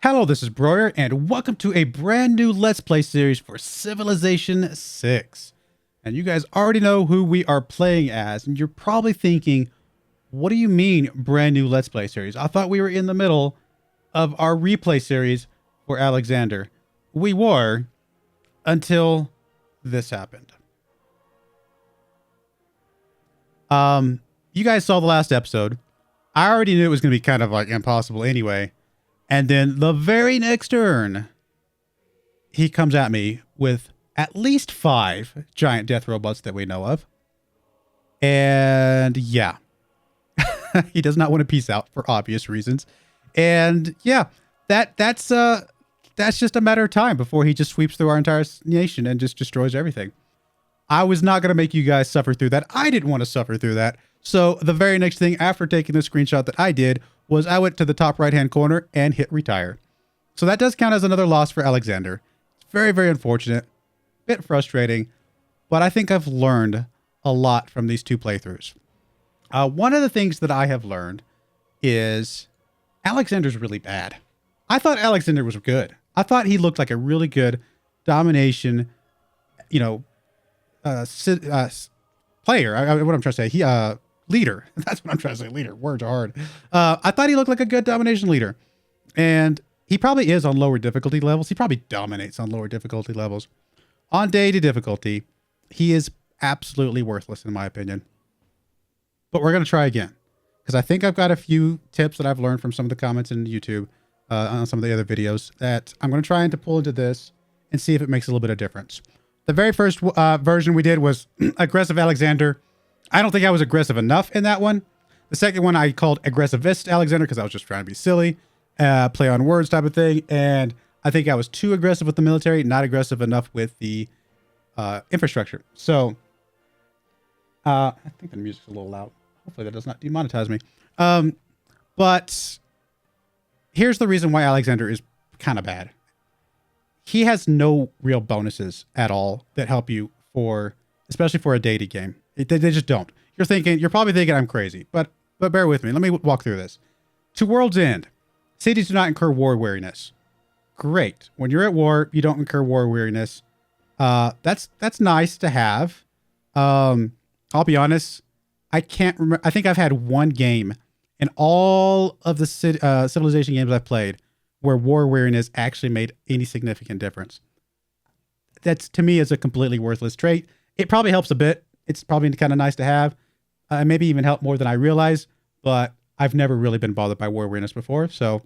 Hello, this is Broyar, and welcome to a brand new Let's Play series for Civilization 6. And you guys already know who we are playing as, and you're probably thinking, what do you mean, brand new Let's Play series? I thought we were in the middle of our replay series for Alexander. We were, until this happened. You guys saw the last episode. I already knew it was going to be kind of like impossible anyway. And then the very next turn, he comes at me with at least 5 giant death robots that we know of. And yeah, he does not want to peace out for obvious reasons. And yeah, that's just a matter of time before he just sweeps through our entire nation and just destroys everything. I was not going to make you guys suffer through that. I didn't want to suffer through that. So the very next thing after taking the screenshot that I did was I went to the top right-hand corner and hit retire. So that does count as another loss for Alexander. It's very, very unfortunate, bit frustrating, but I think I've learned a lot from these 2 playthroughs. One of the things that I have learned is Alexander's really bad. I thought Alexander was good. I thought he looked like a really good domination, player. What I'm trying to say, leader. That's what I'm trying to say. Leader. Words are hard. I thought he looked like a good domination leader. And he probably is on lower difficulty levels. He probably dominates on lower difficulty levels. On deity difficulty, he is absolutely worthless in my opinion. But we're going to try again. Because I think I've got a few tips that I've learned from some of the comments in YouTube on some of the other videos that I'm going to try and to pull into this and see if it makes a little bit of difference. The very first version we did was aggressive Alexander. I don't think I was aggressive enough in that one. The second one I called aggressivist Alexander because I was just trying to be silly, play on words type of thing. And I think I was too aggressive with the military, not aggressive enough with the infrastructure. So I think the music's a little loud. Hopefully that does not demonetize me. But here's the reason why Alexander is kind of bad. He has no real bonuses at all that help you especially for a deity game. They just don't. You're probably thinking I'm crazy, but bear with me. Let me walk through this. To World's End, cities do not incur war weariness. Great. When you're at war, you don't incur war weariness. That's nice to have. I'll be honest. I can't remember. I think I've had one game in all of the civilization games I've played where war weariness actually made any significant difference. That's, to me, is a completely worthless trait. It probably helps a bit. It's probably kind of nice to have. Maybe even help more than I realize, but I've never really been bothered by war weariness before. So,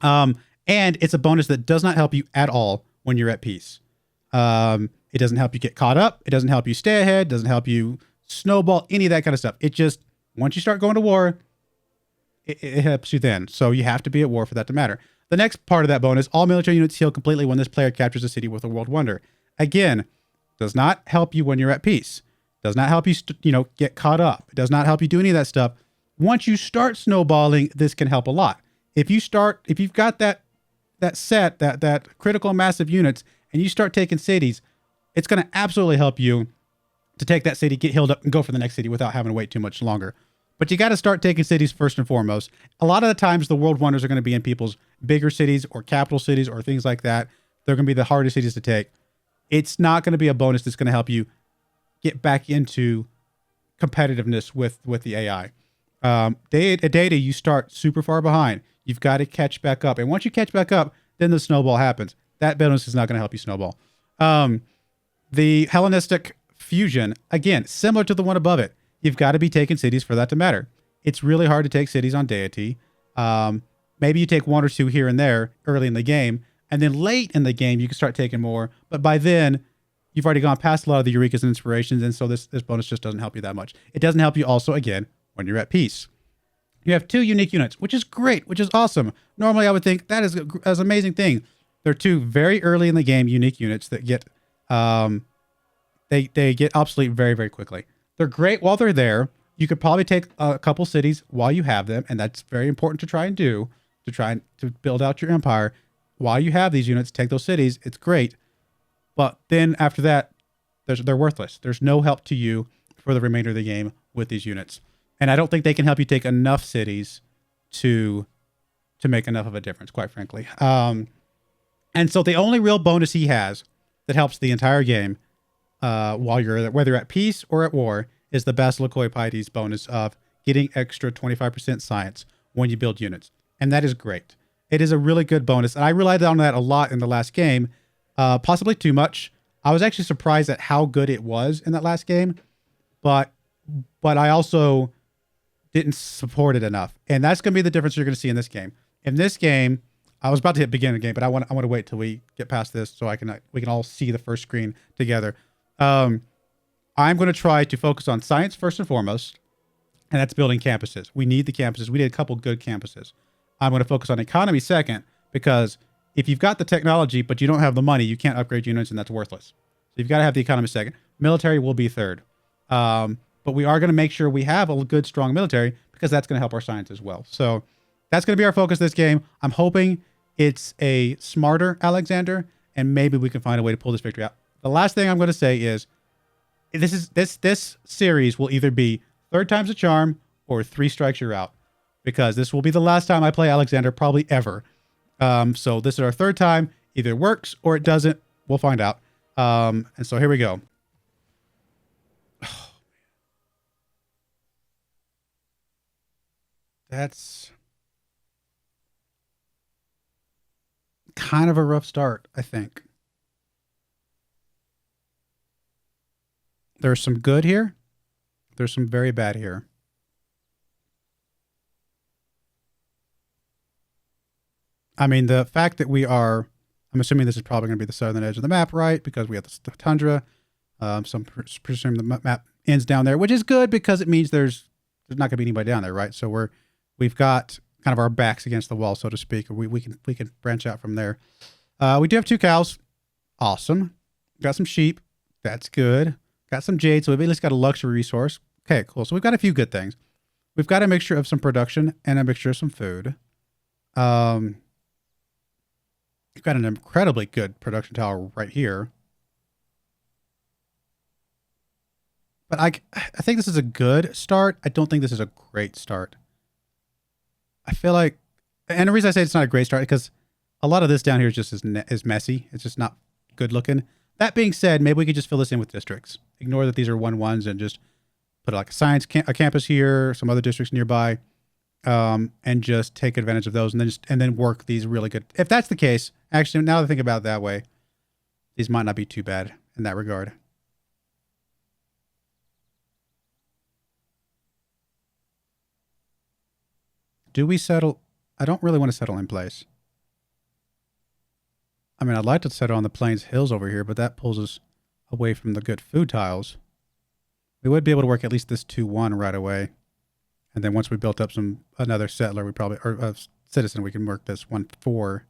and it's a bonus that does not help you at all when you're at peace. It doesn't help you get caught up. It doesn't help you stay ahead. It doesn't help you snowball, any of that kind of stuff. It just, once you start going to war, it helps you then. So you have to be at war for that to matter. The next part of that bonus, all military units heal completely when this player captures a city with a world wonder. Again, does not help you when you're at peace. Does not help you, get caught up. It does not help you do any of that stuff. Once you start snowballing, this can help a lot. If you've got that critical massive units and you start taking cities, it's going to absolutely help you to take that city, get healed up, and go for the next city without having to wait too much longer. But you got to start taking cities first and foremost. A lot of the times, the world wonders are going to be in people's bigger cities or capital cities or things like that. They're going to be the hardest cities to take. It's not going to be a bonus that's going to help you get back into competitiveness with the AI. Data, you start super far behind. You've got to catch back up. And once you catch back up, then the snowball happens. That bonus is not going to help you snowball. The Hellenistic fusion, again, similar to the one above it. You've got to be taking cities for that to matter. It's really hard to take cities on deity. Maybe you take 1 or 2 here and there early in the game, and then late in the game, you can start taking more. But by then, you've already gone past a lot of the Eurekas and Inspirations, and so this bonus just doesn't help you that much. It doesn't help you also, again, when you're at peace. You have 2 unique units, which is great, which is awesome. Normally, I would think that is an amazing thing. They're 2 very early in the game unique units that get they get obsolete very, very quickly. They're great while they're there. You could probably take a couple cities while you have them, and that's very important to try and do, to build out your empire. While you have these units, take those cities. It's great. But then after that, they're worthless. There's no help to you for the remainder of the game with these units. And I don't think they can help you take enough cities to to make enough of a difference, quite frankly. And so the only real bonus he has that helps the entire game, while you're whether at peace or at war, is the Basilikoi Paides bonus of getting extra 25% science when you build units. And that is great. It is a really good bonus. And I relied on that a lot in the last game, possibly too much. I was actually surprised at how good it was in that last game, but I also didn't support it enough. And that's going to be the difference you're going to see in this game. In this game, I was about to hit begin the game, but I want to wait till we get past this so we can all see the first screen together. I'm going to try to focus on science first and foremost, and that's building campuses. We need the campuses. We need a couple good campuses. I'm going to focus on economy second, because if you've got the technology but you don't have the money, you can't upgrade units, and that's worthless. So you've got to have the economy second. Military will be third. But we are going to make sure we have a good, strong military, because that's going to help our science as well. So that's going to be our focus this game. I'm hoping it's a smarter Alexander, and maybe we can find a way to pull this victory out. The last thing I'm going to say is this series will either be 3rd time's a charm or 3 strikes you're out, because this will be the last time I play Alexander, probably ever. So this is our 3rd time. Either it works or it doesn't. We'll find out. And so here we go. That's kind of a rough start, I think. There's some good here. There's some very bad here. I mean, the fact that I'm assuming this is probably going to be the southern edge of the map, right? Because we have the tundra. So I'm presuming the map ends down there, which is good because it means there's not going to be anybody down there, right? So we've got kind of our backs against the wall, so to speak. We can branch out from there. We do have 2 cows. Awesome. Got some sheep. That's good. Got some jade, so we've at least got a luxury resource. Okay, cool. So we've got a few good things. We've got a mixture of some production and a mixture of some food. We've got an incredibly good production tower right here. But I think this is a good start. I don't think this is a great start. I feel like, and the reason I say it's not a great start is because a lot of this down here is just is messy. It's just not good looking. That being said, maybe we could just fill this in with districts. Ignore that these are 1-1s and just put like a campus here, some other districts nearby, and just take advantage of those, and then work these really good. If that's the case, actually, now that I think about it that way, these might not be too bad in that regard. Do we settle? I don't really want to settle in place. I mean, I'd like to settle on the plains hills over here, but that pulls us away from the good food tiles. We would be able to work at least this 2-1 right away. And then once we built up another settler, or a citizen, we can work this 1-4.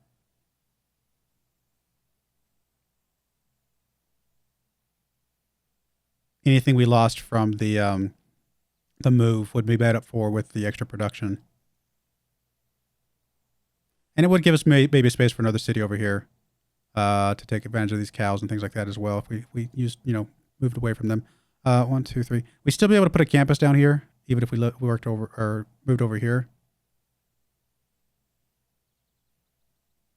Anything we lost from the move would be made up for with the extra production. And it would give us maybe a space for another city over here to take advantage of these cows and things like that as well. If we used, moved away from them. 1, 2, 3. We'd still be able to put a campus down here, even if we worked over or moved over here.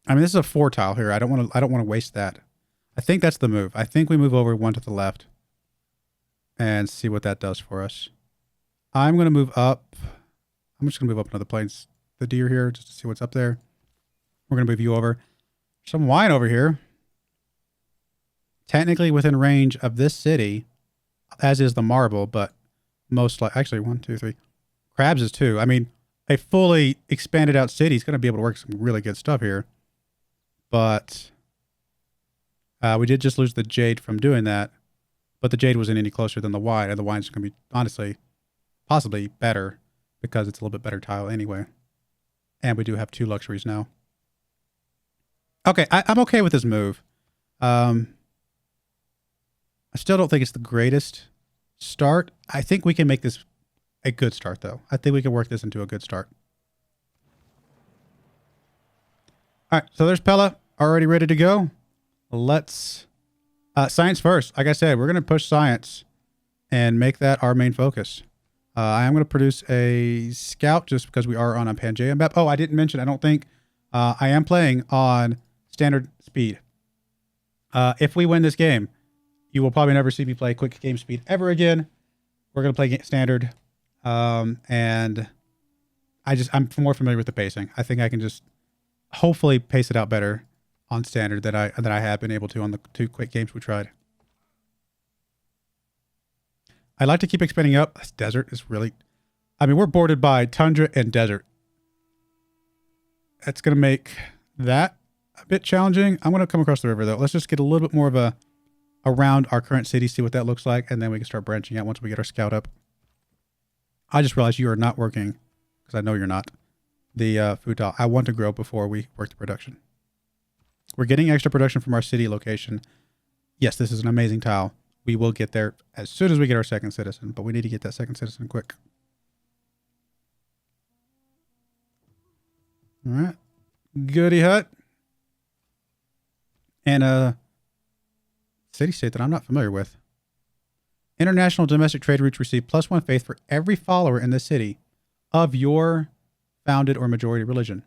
I mean, this is a 4 tile here. I don't want to waste that. I think that's the move. I think we move over 1 to the left and see what that does for us. I'm going to move up. I'm just going to move up another plains. The deer here, just to see what's up there. We're going to move you over. Some wine over here. Technically within range of this city, as is the marble, but most like actually 1, 2, 3. Crabs is 2. I mean, a fully expanded out city is going to be able to work some really good stuff here. But we did just lose the jade from doing that. But the jade wasn't any closer than the wine, and the wine's going to be, honestly, possibly better because it's a little bit better tile anyway. And we do have 2 luxuries now. Okay, I'm okay with this move. I still don't think it's the greatest start. I think we can make this a good start, though. I think we can work this into a good start. All right, so there's Pella already ready to go. Let's... science first. Like I said, we're going to push science and make that our main focus. I am going to produce a scout just because we are on a Pangaea map. Oh, I didn't mention, I don't think, I am playing on standard speed. If we win this game, you will probably never see me play quick game speed ever again. We're going to play standard. And I'm more familiar with the pacing. I think I can just hopefully pace it out better on standard than I have been able to on the 2 quick games we tried. I like to keep expanding up. This desert is really, I mean, we're bordered by tundra and desert. That's going to make that a bit challenging. I'm going to come across the river though. Let's just get a little bit more of a around our current city, see what that looks like, and then we can start branching out once we get our scout up. I just realized you are not working, because I know you're not, the food tile. I want to grow before we work the production. We're getting extra production from our city location. Yes, this is an amazing tile. We will get there as soon as we get our second citizen, but we need to get that second citizen quick. All right. Goody hut. And a city-state that I'm not familiar with. International domestic trade routes receive +1 faith for every follower in the city of your founded or majority religion.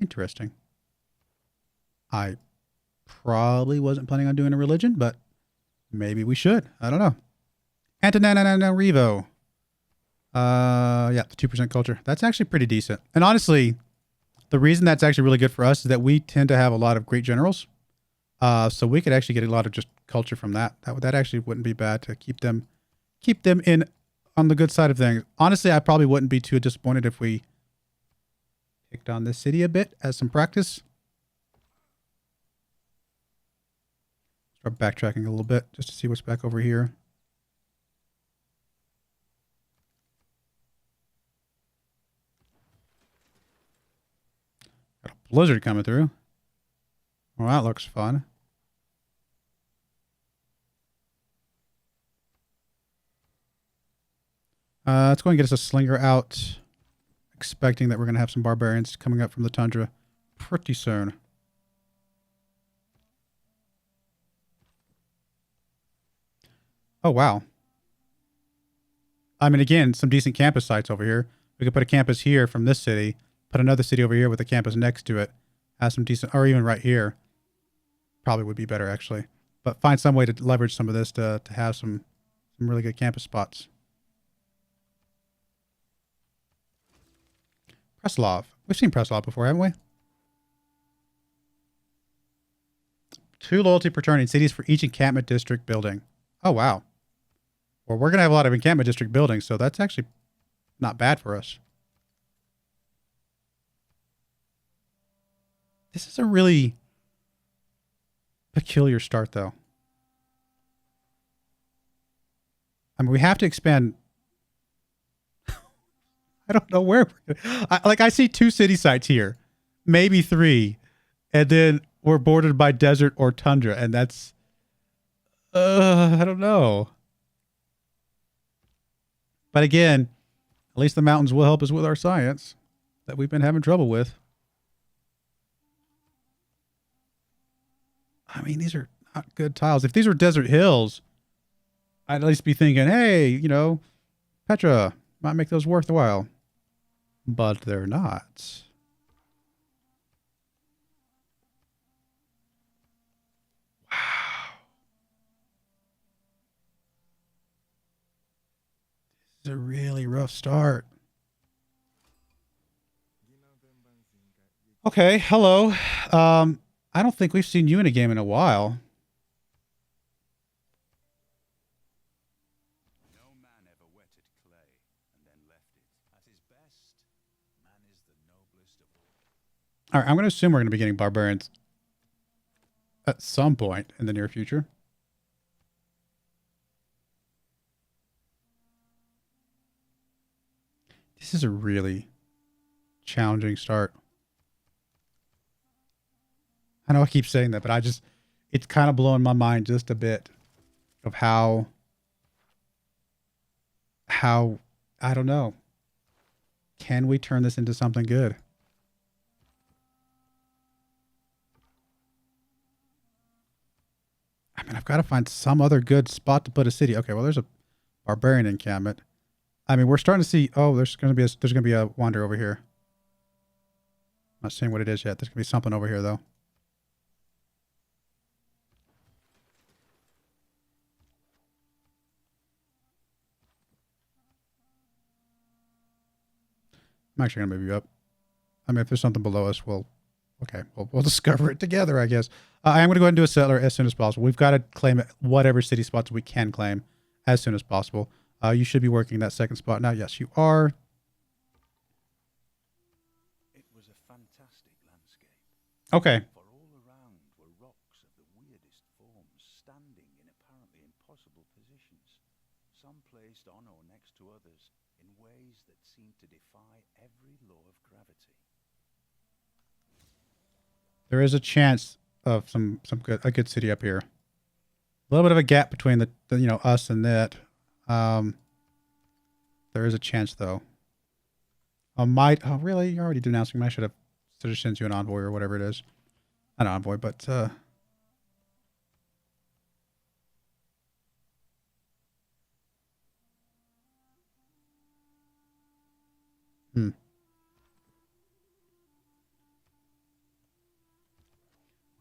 Interesting. I probably wasn't planning on doing a religion, but maybe we should. I don't know. Antananarivo. Yeah, the 2% culture. That's actually pretty decent. And honestly, the reason that's actually really good for us is that we tend to have a lot of great generals. So we could actually get a lot of just culture from that. That actually wouldn't be bad to keep them in on the good side of things. Honestly, I probably wouldn't be too disappointed if we picked on this city a bit as some practice. Start backtracking a little bit just to see what's back over here. Got a blizzard coming through. Well, that looks fun. Let's go and get us a slinger out. Expecting that we're going to have some barbarians coming up from the tundra pretty soon. Oh, wow. I mean, again, some decent campus sites over here. We could put a campus here from this city, put another city over here with a campus next to it. Have some decent, or even right here. Probably would be better, actually. But find some way to leverage some of this to have some really good campus spots. Preslov. We've seen Preslov before, haven't we? 2 loyalty per turn in cities for each encampment district building. Oh, wow. Well, we're going to have a lot of encampment district buildings, so that's actually not bad for us. This is a really peculiar start, though. I mean, we have to expand. I don't know where. I see 2 city sites here, maybe 3, and then we're bordered by desert or tundra, and that's, I don't know. But again, at least the mountains will help us with our science that we've been having trouble with. I mean, these are not good tiles. If these were desert hills, I'd at least be thinking, hey, you know, Petra might make those worth the while. But they're not. Wow. This is a really rough start. Okay, hello. I don't think we've seen you in a game in a while. All right, I'm going to assume we're going to be getting barbarians at some point in the near future. This is a really challenging start. I know I keep saying that, but it's kind of blowing my mind just a bit of how, I don't know. Can we turn this into something good? I mean, I've got to find some other good spot to put a city. Okay, well, there's a barbarian encampment. I mean, we're starting to see. Oh, there's gonna be a wander over here. I'm not seeing what it is yet. There's gonna be something over here though. I'm actually gonna move you up. I mean, if there's something below us, we'll discover it together, I guess. I am gonna go ahead and do a settler as soon as possible. We've got to claim whatever city spots we can claim as soon as possible. You should be working that second spot now. Yes, you are. It was a fantastic landscape. Okay. For all around were rocks of the weirdest forms, standing in apparently impossible positions, some placed on or next to others in ways that seemed to defy every law of gravity. There is a chance of a good city up here. A little bit of a gap between the us and that. There is a chance though. Oh really? You're already denouncing me. I should have sent you an envoy or whatever it is. Not an envoy, but I'm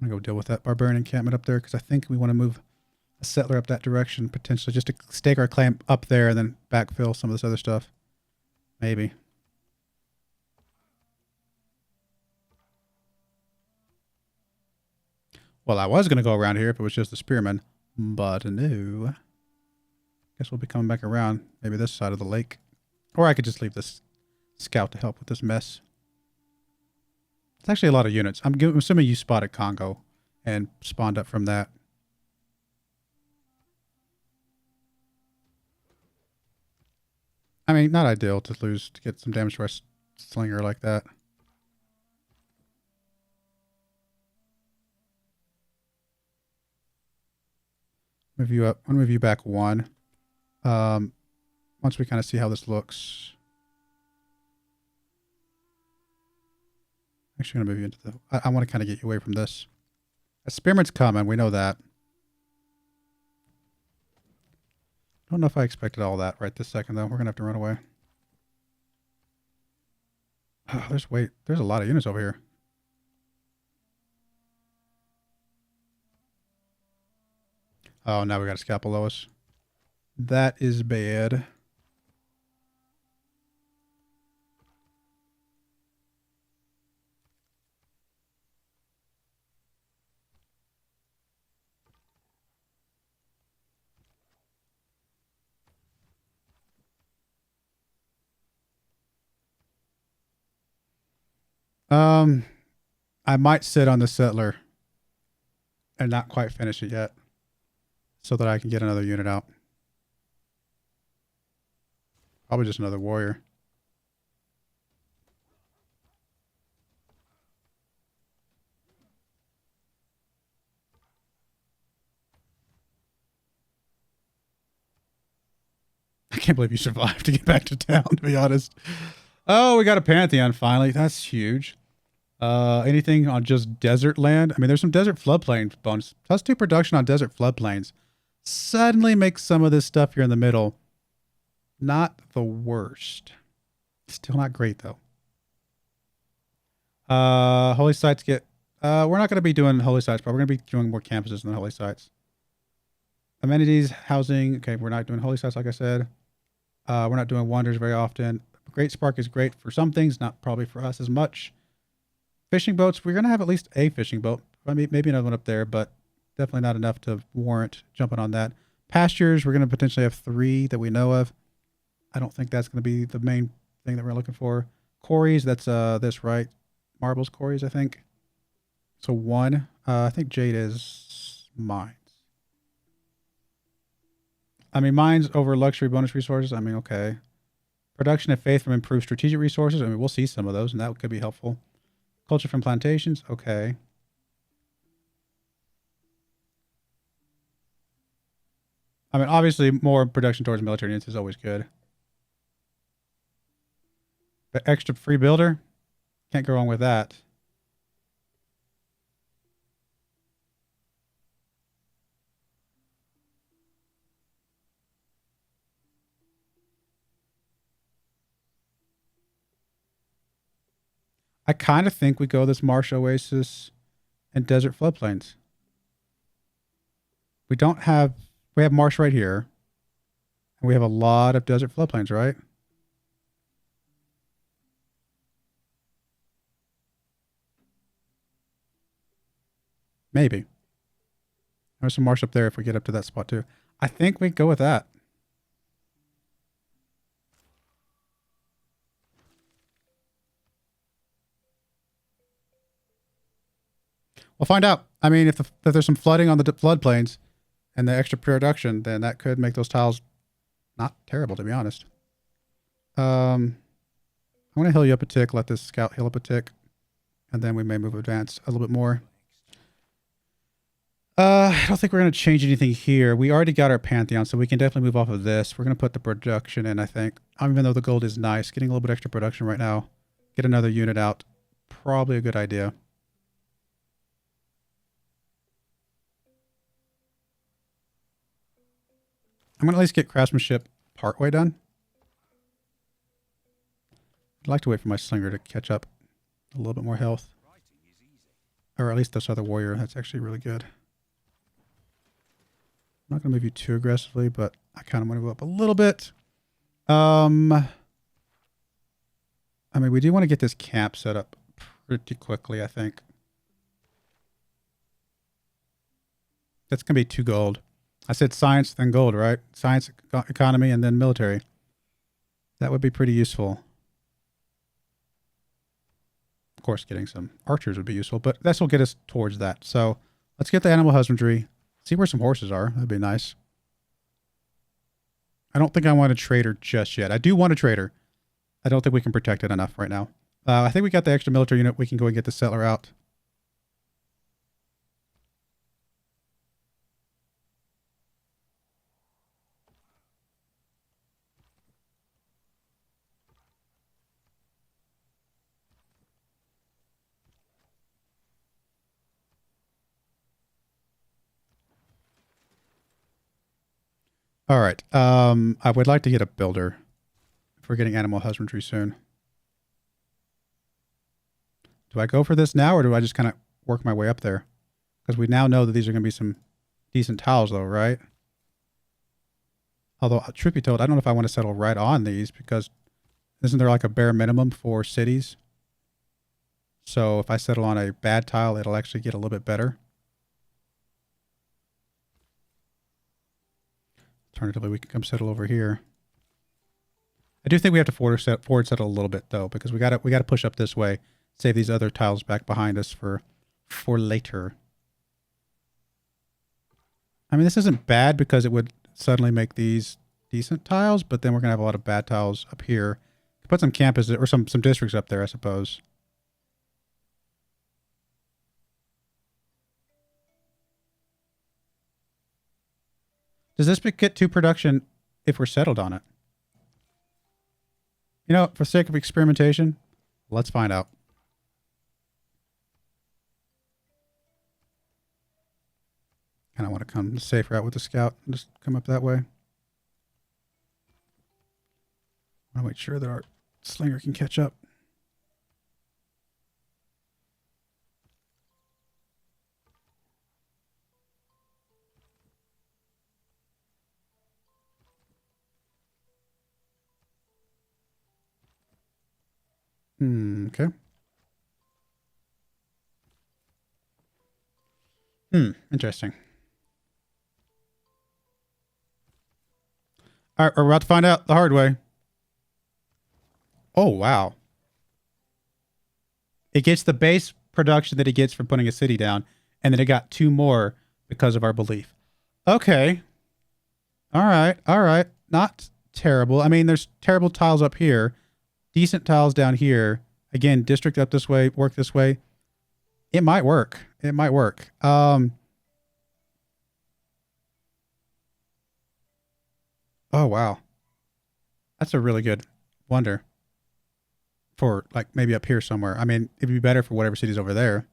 gonna go deal with that barbarian encampment up there because I think we want to move a settler up that direction potentially, just to stake our claim up there and then backfill some of this other stuff. Maybe. Well, I was going to go around here if it was just the spearmen, but no. Guess we'll be coming back around maybe this side of the lake. Or I could just leave this scout to help with this mess. It's actually a lot of units. I'm assuming you spotted Congo and spawned up from that. I mean, not ideal to get some damage to our slinger like that. Move you up. I'm gonna move you back one. Once we kind of see how this looks. Actually, I'm gonna move you into the. I want to kind of get you away from this. A spearman's coming. We know that. Don't know if I expected all that right this second though. We're gonna have to run away. Oh, there's a lot of units over here. Oh, now we got a scout below us. That is bad. I might sit on the settler and not quite finish it yet so that I can get another unit out. Probably just another warrior. I can't believe you survived to get back to town, to be honest. Oh, we got a Pantheon finally. That's huge. Anything on just desert land? I mean, there's some desert floodplain bonus. +2 production on desert floodplains. Suddenly makes some of this stuff here in the middle not the worst. Still not great, though. Holy sites get... we're not going to be doing holy sites, but we're going to be doing more campuses than holy sites. Amenities, housing. Okay, we're not doing holy sites, like I said. We're not doing wonders very often. Great Spark is great for some things, not probably for us as much. Fishing boats, we're going to have at least a fishing boat. I mean, maybe another one up there, but definitely not enough to warrant jumping on that. Pastures, we're going to potentially have 3 that we know of. I don't think that's going to be the main thing that we're looking for. Quarries, that's this, right? Marbles quarries, I think. So 1. I think Jade is mines. I mean, mines over luxury bonus resources. I mean, okay. Production of faith from improved strategic resources. I mean, we'll see some of those, and that could be helpful. Culture from plantations. Okay. I mean, obviously, more production towards military units is always good. But extra free builder? Can't go wrong with that. I kind of think we go this marsh oasis and desert floodplains. We have marsh right here. And we have a lot of desert floodplains, right? Maybe. There's some marsh up there if we get up to that spot too. I think we go with that. We'll find out. I mean, if there's some flooding on the floodplains and the extra production, then that could make those tiles not terrible, to be honest. I'm going to heal you up a tick, let this scout heal up a tick, and then we may move advance a little bit more. I don't think we're going to change anything here. We already got our Pantheon, so we can definitely move off of this. We're going to put the production in, I think. Even though the gold is nice, getting a little bit extra production right now. Get another unit out. Probably a good idea. I'm going to at least get craftsmanship partway done. I'd like to wait for my slinger to catch up. A little bit more health. Or at least this other warrior. That's actually really good. I'm not going to move you too aggressively, but I kind of want to go up a little bit. I mean, we do want to get this camp set up pretty quickly, I think. That's going to be 2 gold. I said science, then gold, right? Science, economy, and then military. That would be pretty useful. Of course, getting some archers would be useful, but this will get us towards that. So let's get the animal husbandry. See where some horses are. That'd be nice. I don't think I want a trader just yet. I do want a trader. I don't think we can protect it enough right now. I think we got the extra military unit. We can go and get the settler out. All right. I would like to get a builder if we're getting animal husbandry soon. Do I go for this now, or do I just kind of work my way up there? Because we now know that these are going to be some decent tiles, though, right? Although, truth be told, I don't know if I want to settle right on these, because isn't there like a bare minimum for cities? So if I settle on a bad tile, it'll actually get a little bit better. Alternatively, we can come settle over here. I do think we have to forward settle a little bit, though, because we got to push up this way, save these other tiles back behind us for later. I mean, this isn't bad because it would suddenly make these decent tiles, but then we're gonna have a lot of bad tiles up here. Put some campuses or some districts up there, I suppose. Does this get to production if we're settled on it? You know, for sake of experimentation, let's find out. And I want to come the safe route with the scout and just come up that way. I want to make sure that our slinger can catch up. Okay. Interesting. All right, we're about to find out the hard way. Oh, wow. It gets the base production that it gets from putting a city down, and then it got 2 more because of our belief. Okay. All right. Not terrible. I mean, there's terrible tiles up here. Decent tiles down here. Again, district up this way, work this way. It might work. Oh, wow. That's a really good wonder. For, like, maybe up here somewhere. I mean, it'd be better for whatever city's over there.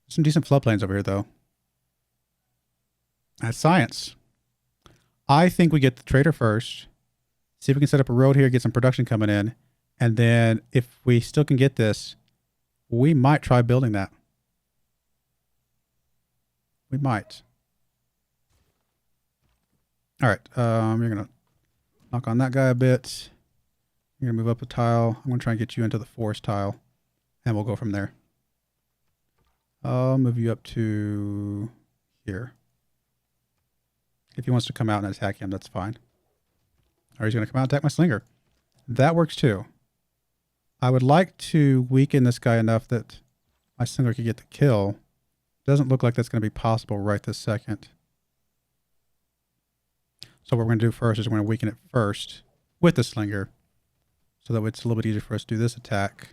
Some decent floodplains over here, though. That's science. I think we get the trader first. See if we can set up a road here, get some production coming in. And then if we still can get this, we might try building that. We might. All right. You're going to knock on that guy a bit. You're going to move up a tile. I'm going to try and get you into the forest tile. And we'll go from there. I'll move you up to here. If he wants to come out and attack him, that's fine. Or he's going to come out and attack my slinger. That works too. I would like to weaken this guy enough that my slinger could get the kill. Doesn't look like that's going to be possible right this second. So what we're going to do first is we're going to weaken it first with the slinger. So that it's a little bit easier for us to do this attack.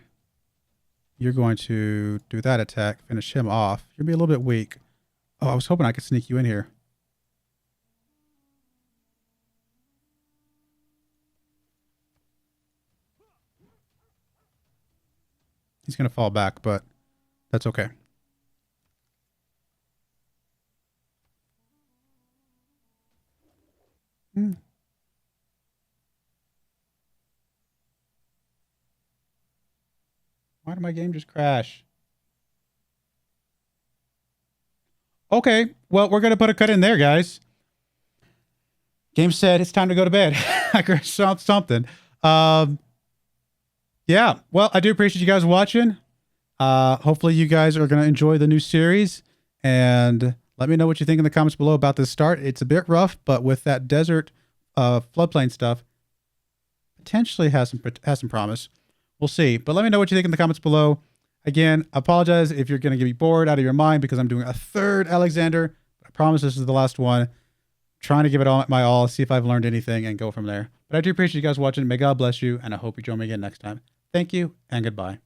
You're going to do that attack, finish him off. You're going to be a little bit weak. Oh, I was hoping I could sneak you in here. He's going to fall back, but that's okay. Why did my game just crash? Okay, well, we're going to put a cut in there, guys. Game said it's time to go to bed. I crashed something. Yeah, well, I do appreciate you guys watching. Hopefully you guys are going to enjoy the new series. And let me know what you think in the comments below about this start. It's a bit rough, but with that desert floodplain stuff, potentially has some promise. We'll see. But let me know what you think in the comments below. Again, I apologize if you're going to get me bored out of your mind because I'm doing a third Alexander. I promise this is the last one. Trying to give it all my all, see if I've learned anything, and go from there. But I do appreciate you guys watching. May God bless you, and I hope you join me again next time. Thank you, and goodbye.